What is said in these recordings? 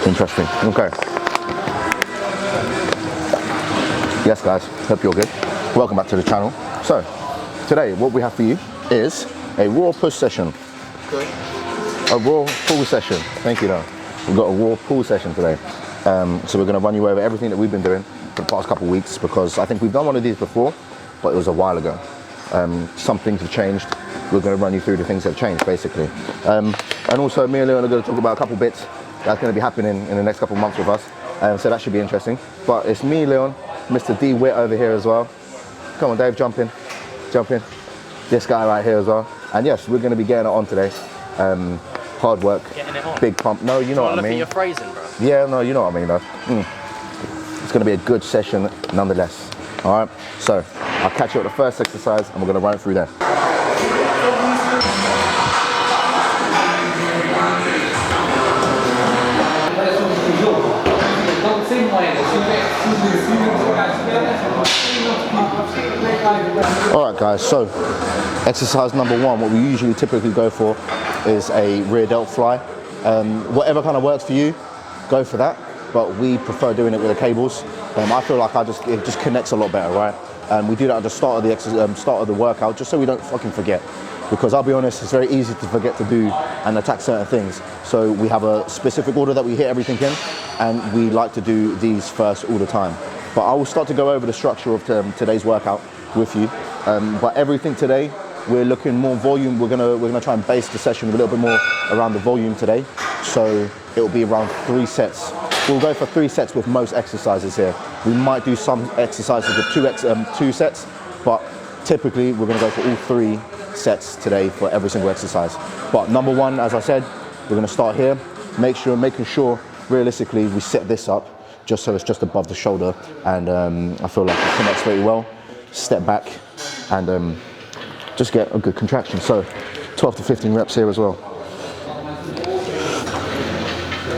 Interesting. Okay. Yes, guys. Hope you're good. Welcome back to the channel. So, today what we have for you is a raw push session. Good. A raw pull session. Thank you, though. We've got a raw pull session today. So we're going to run you over everything that we've been doing for the past couple of weeks, because I think we've done one of these before, but it was a while ago. Some things have changed. We're going to run you through the things that have changed, basically. And also, me and Leon are going to talk about a couple bits that's going to be happening in the next couple of months with us. So that should be interesting. But it's me, Leon, Mr. D Witt over here as well. Come on, Dave, jump in. Jump in. This guy right here as well. And yes, we're going to be getting it on today. Hard work. Getting it on? Big pump. No, you know what I mean. Look at your phrasing, bro. Yeah, no, you know what I mean, though. It's going to be a good session nonetheless. All right, so I'll catch you at the first exercise and we're going to run through there. All right, guys, so exercise number one, what we usually typically go for is a rear delt fly. Whatever kind of works for you, go for that, but we prefer doing it with the cables. I feel like it just connects a lot better, right? We do that at the start of the workout, just so we don't fucking forget. Because I'll be honest, it's very easy to forget to do and attack certain things. So we have a specific order that we hit everything in, and we like to do these first all the time. But I will start to go over the structure of today's workout with you. But everything today, we're looking more volume. We're gonna try and base the session a little bit more around the volume today. So it will be around 3 sets. We'll go for 3 sets with most exercises here. We might do some exercises with 2 sets, but typically we're gonna go for all 3 sets today for every single exercise. But number one, as I said, we're gonna start here. Making sure realistically we set this up just so it's just above the shoulder, and I feel like it connects very well. Step back and just get a good contraction. So 12 to 15 reps here as well.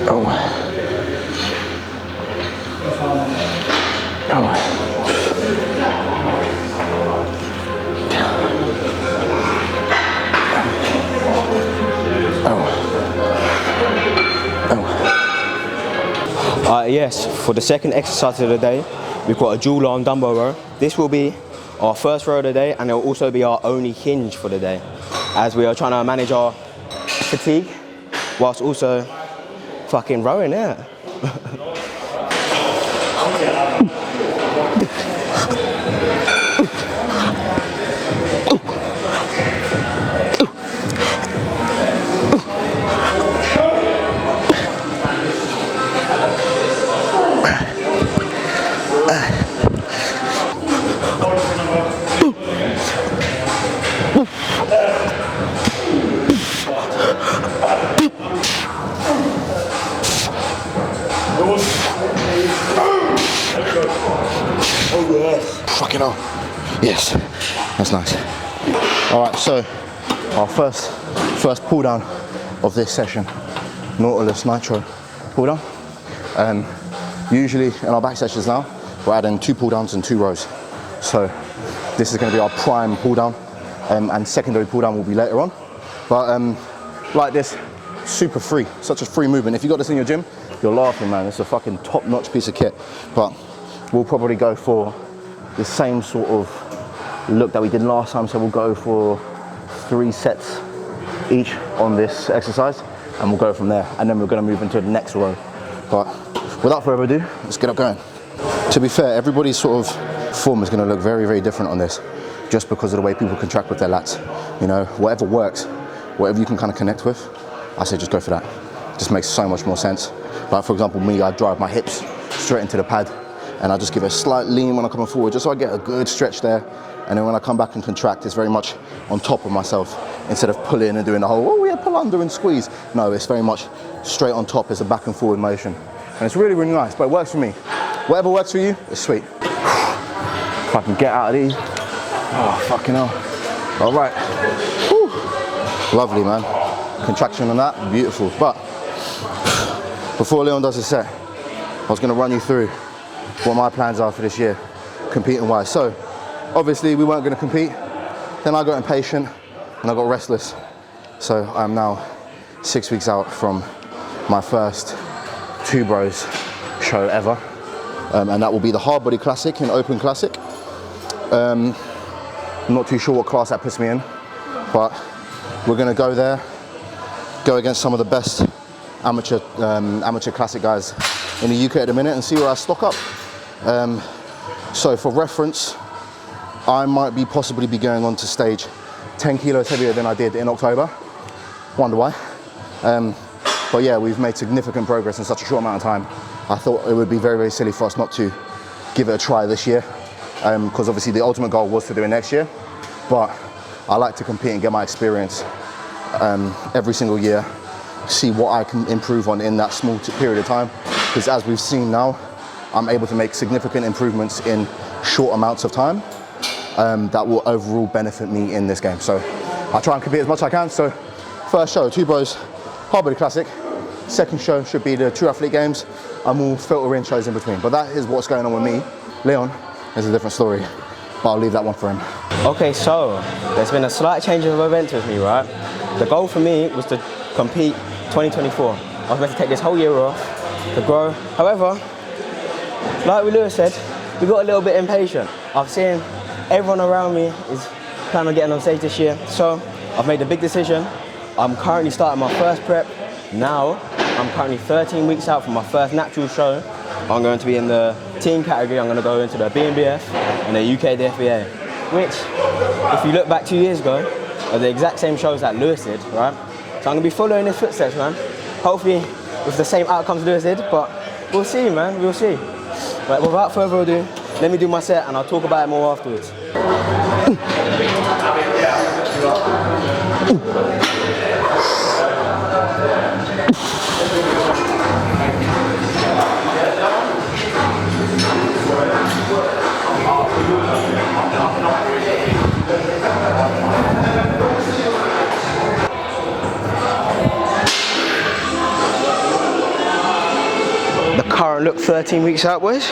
Oh. Yes, for the second exercise of the day, we've got a dual arm dumbbell row. This will be our first row of the day, and it will also be our only hinge for the day, as we are trying to manage our fatigue whilst also fucking rowing it. Fucking hell. Yes, that's nice. All right, so our first pull down of this session, Nautilus Nitro pull down. Usually in our back sessions now, we're adding 2 pull downs and 2 rows. So this is going to be our prime pull down, and secondary pull down will be later on. But like this, super free, such a free movement. If you got this in your gym, you're laughing, man. It's a fucking top-notch piece of kit. But we'll probably go for the same sort of look that we did last time. So we'll go for 3 sets each on this exercise, and we'll go from there. And then we're going to move into the next row. But without further ado, let's get up going. To be fair, everybody's sort of form is going to look very, very different on this, just because of the way people contract with their lats. You know, whatever works, whatever you can kind of connect with, I say just go for that. Just makes so much more sense. Like for example, me, I drive my hips straight into the pad, and I just give it a slight lean when I'm coming forward, just so I get a good stretch there. And then when I come back and contract, it's very much on top of myself, instead of pulling and doing the whole, oh yeah, pull under and squeeze. No, it's very much straight on top. It's a back and forward motion. And it's really, really nice, but it works for me. Whatever works for you, it's sweet. If I can get out of these. Oh, fucking hell. All right. Whew. Lovely, man. Contraction on that, beautiful. But before Leon does his set, I was gonna run you through what my plans are for this year, competing wise. So, obviously we weren't gonna compete. Then I got impatient and I got restless. So I'm now 6 weeks out from my first Two Bros show ever. And that will be the Hard Body Classic in Open Classic. I'm not too sure what class that puts me in, but we're gonna go there, go against some of the best amateur classic guys in the UK at the minute and see where I stock up. So for reference, I might possibly be going on to stage 10 kilos heavier than I did in October. Wonder why. But yeah, we've made significant progress in such a short amount of time. I thought it would be very, very silly for us not to give it a try this year, because obviously the ultimate goal was to do it next year. But I like to compete and get my experience every single year, see what I can improve on in that small period of time. Because as we've seen now, I'm able to make significant improvements in short amounts of time that will overall benefit me in this game. So I try and compete as much as I can. So first show, Two Bros Hard Body Classic. Second show should be the True Athlete Games, and we'll filter in shows in between. But that is what's going on with me. Leon is a different story, but I'll leave that one for him. Okay, so there's been a slight change of events with me, right? The goal for me was to compete 2024. I was meant to take this whole year off to grow. However, like Lewis said, we got a little bit impatient. I've seen everyone around me is kind of getting on stage this year, so I've made a big decision. I'm currently starting my first prep now. I'm currently 13 weeks out from my first natural show. I'm going to be in the teen category. I'm going to go into the BNBF and the UK DFBA, which, if you look back 2 years ago, are the exact same shows that Lewis did, right? So I'm going to be following his footsteps, man. Hopefully with the same outcomes Lewis did, but we'll see, man, we'll see. But without further ado, let me do my set and I'll talk about it more afterwards. The current look 13 weeks out, boys.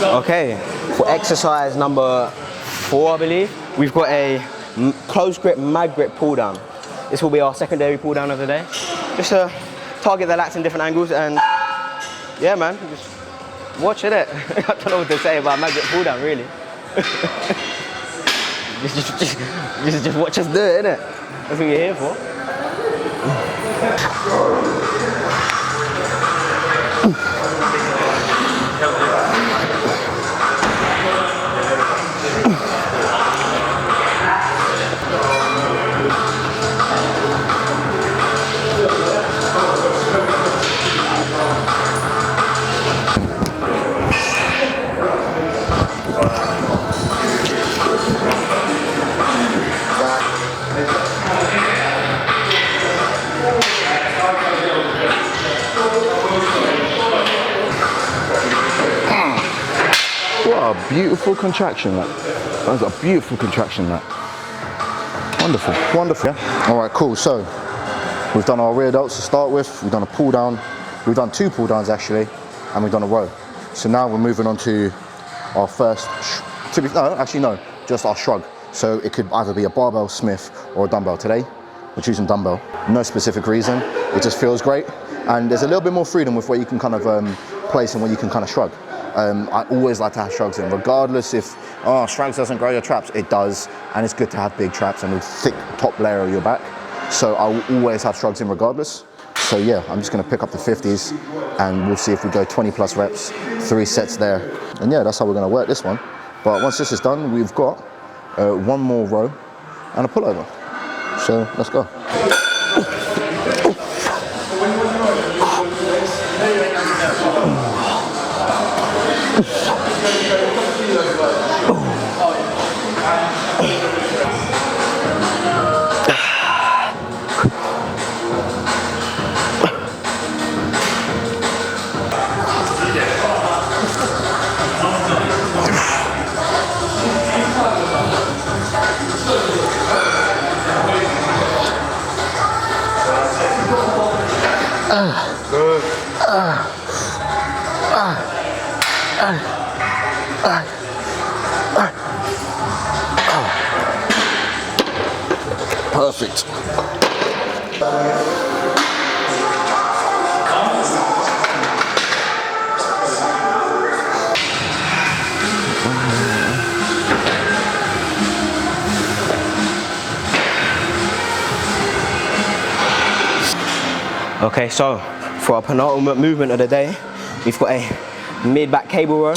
Okay, for exercise number 4, I believe, we've got a close grip, mag grip pull down. This will be our secondary pull down of the day. Just to target the lats in different angles, and yeah, man, just watch it. I don't know what to say about mag grip pull down, really. just watch us do it, innit? That's what you're here for. What a beautiful contraction, that. That was a beautiful contraction, that. Wonderful, wonderful. Yeah? All right, cool. So we've done our rear delts to start with. We've done a pull down. We've done 2 pull downs actually, and we've done a row. So now we're moving on to our first, just our shrug. So it could either be a barbell, Smith, or a dumbbell. Today, we're choosing dumbbell. No specific reason. It just feels great, and there's a little bit more freedom with where you can kind of place and where you can kind of shrug. I always like to have shrugs in, regardless if shrugs doesn't grow your traps. It does, and it's good to have big traps and a thick top layer of your back. So I will always have shrugs in regardless. So yeah, I'm just going to pick up the 50s, and we'll see if we go 20 plus reps, 3 sets there. And yeah, that's how we're going to work this one. But once this is done, we've got 1 more row and a pullover. So let's go. Perfect. Okay, so for our penultimate movement of the day, we've got a mid-back cable row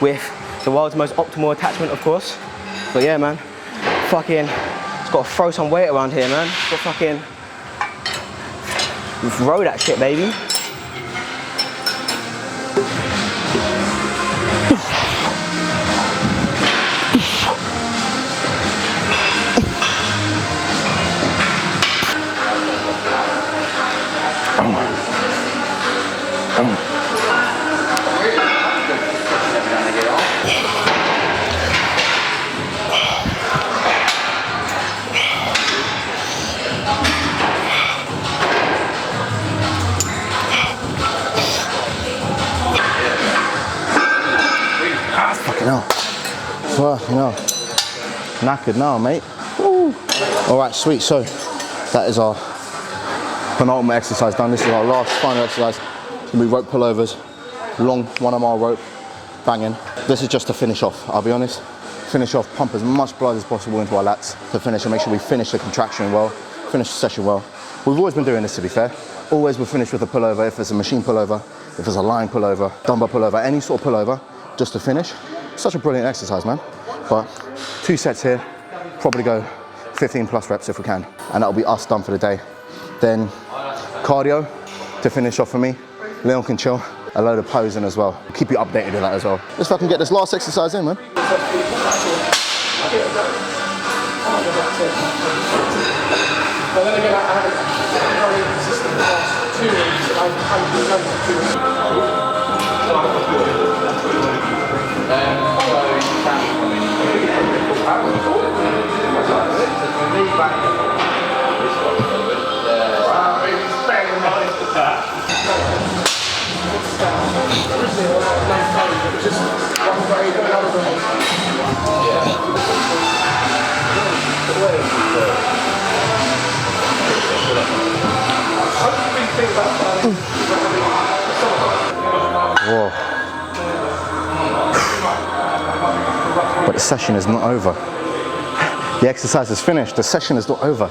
with the world's most optimal attachment, of course. But yeah, man, fucking, it's got to throw some weight around here, man. It's got to fucking row that shit, baby. Fucking hell. Knackered now, mate. Woo. All right, sweet. So that is our penultimate exercise done. This is our last final exercise. It's gonna be rope pullovers, long 1 mile rope, banging. This is just to finish off, I'll be honest. Finish off, pump as much blood as possible into our lats to finish and make sure we finish the contraction well, finish the session well. We've always been doing this, to be fair. Always we'll finish with a pullover, if it's a machine pullover, if it's a line pullover, dumbbell pullover, any sort of pullover, just to finish. Such a brilliant exercise, man. But 2 sets here, probably go 15 plus reps if we can. And that'll be us done for the day. Then cardio to finish off for me. Leon can chill. A load of posing as well. Keep you updated with that as well. Let's fucking get this last exercise in, man. Whoa. But the session is not over. The exercise is finished, the session is not over.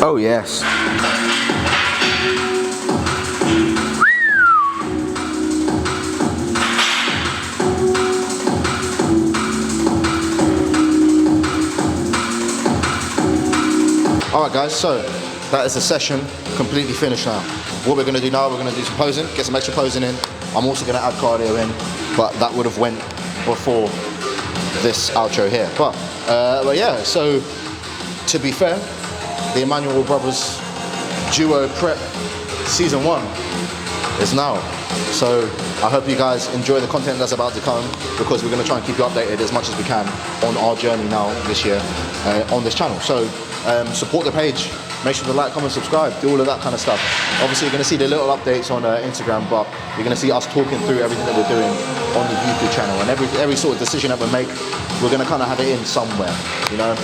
Oh yes. Alright guys, so that is the session completely finished now. What we're going to do now, we're going to do some posing, get some extra posing in. I'm also going to add cardio in, but that would have went before this outro here. But yeah, so to be fair, the Emmanuell Brothers Duo Prep Season 1 is now. So I hope you guys enjoy the content that's about to come, because we're going to try and keep you updated as much as we can on our journey now this year on this channel. So Support the page. Make sure to like, comment, subscribe, do all of that kind of stuff. Obviously, you're going to see the little updates on Instagram, but you're going to see us talking through everything that we're doing on the YouTube channel, and every sort of decision that we make, we're going to kind of have it in somewhere, you know.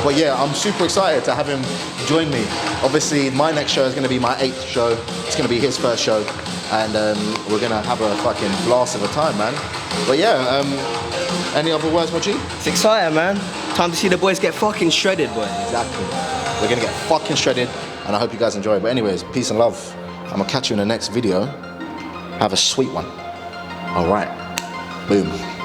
But yeah, I'm super excited to have him join me. Obviously, my next show is going to be my 8th show. It's going to be his first show, and we're going to have a fucking blast of a time, man. But yeah, any other words, Mochi? It's exciting, man. Time to see the boys get fucking shredded, boy. Exactly. We're gonna get fucking shredded, and I hope you guys enjoy it. But anyways, peace and love. I'm gonna catch you in the next video. Have a sweet one. All right. Boom.